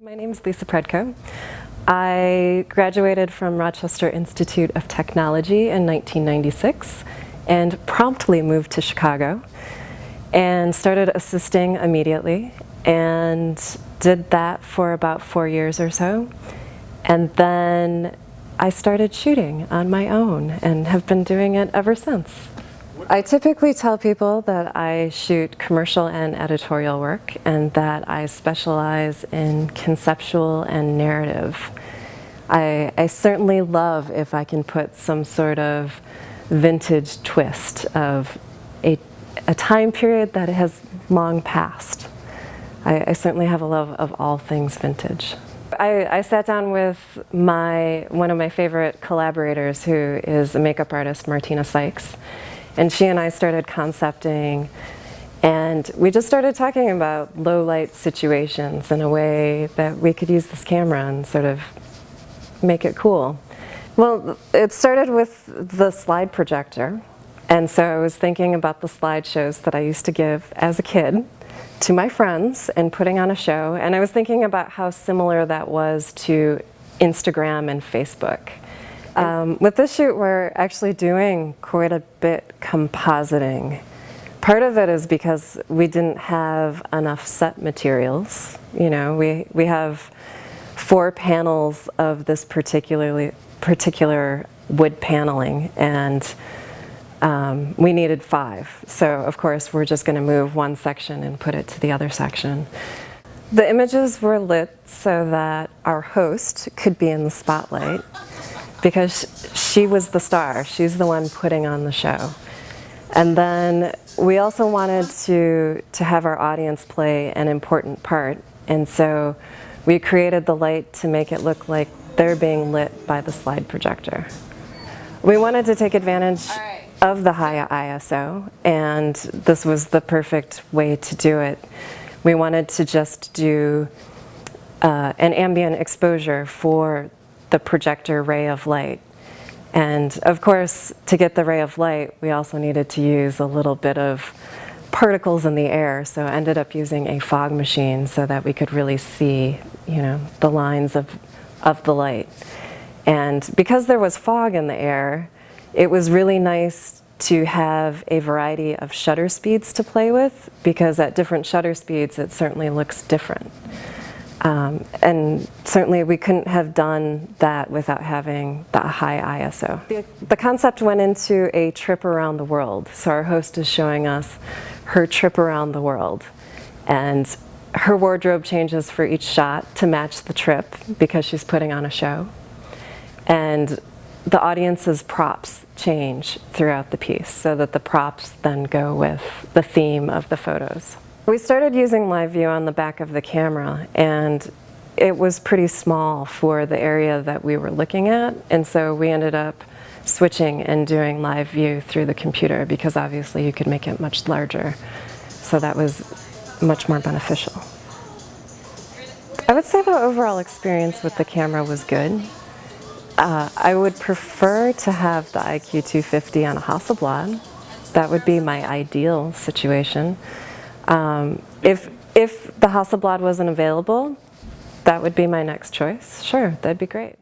My name is Lisa Predko. I graduated from Rochester Institute of Technology in 1996 and promptly moved to Chicago and started assisting immediately and did that for about 4 years or so. And then I started shooting on my own and have been doing it ever since. I typically tell people that I shoot commercial and editorial work and that I specialize in conceptual and narrative. I certainly love if I can put some sort of vintage twist of a time period that has long passed. I certainly have a love of all things vintage. I sat down with one of my favorite collaborators, who is a makeup artist, Martina Sykes. And she and I started concepting, and we just started talking about low light situations in a way that we could use this camera and sort of make it cool. Well, it started with the slide projector, and so I was thinking about the slideshows that I used to give as a kid to my friends and putting on a show, and I was thinking about how similar that was to Instagram and Facebook. With this shoot, we're actually doing quite a bit compositing. Part of it is because we didn't have enough set materials. You know, we have 4 panels of this particular wood paneling, and we needed 5. So of course we're just going to move one section and put it to the other section. The images were lit so that our host could be in the spotlight, because she was the star. She's the one putting on the show. And then we also wanted to have our audience play an important part, and so we created the light to make it look like they're being lit by the slide projector. We wanted to take advantage of the high ISO, and this was the perfect way to do it. We wanted to just do an ambient exposure for the projector ray of light. And of course, to get the ray of light, we also needed to use a little bit of particles in the air, so I ended up using a fog machine so that we could really see, you know, the lines of the light. And because there was fog in the air, it was really nice to have a variety of shutter speeds to play with, because at different shutter speeds it certainly looks different. And certainly we couldn't have done that without having the high ISO. The concept went into a trip around the world. So our host is showing us her trip around the world. And her wardrobe changes for each shot to match the trip, because she's putting on a show. And the audience's props change throughout the piece, so that the props then go with the theme of the photos. We started using live view on the back of the camera, and it was pretty small for the area that we were looking at, and so we ended up switching and doing live view through the computer, because obviously you could make it much larger, so that was much more beneficial. I would say the overall experience with the camera was good. I would prefer to have the IQ250 on a Hasselblad. That would be my ideal situation. If the Hasselblad wasn't available, that would be my next choice. Sure, that'd be great.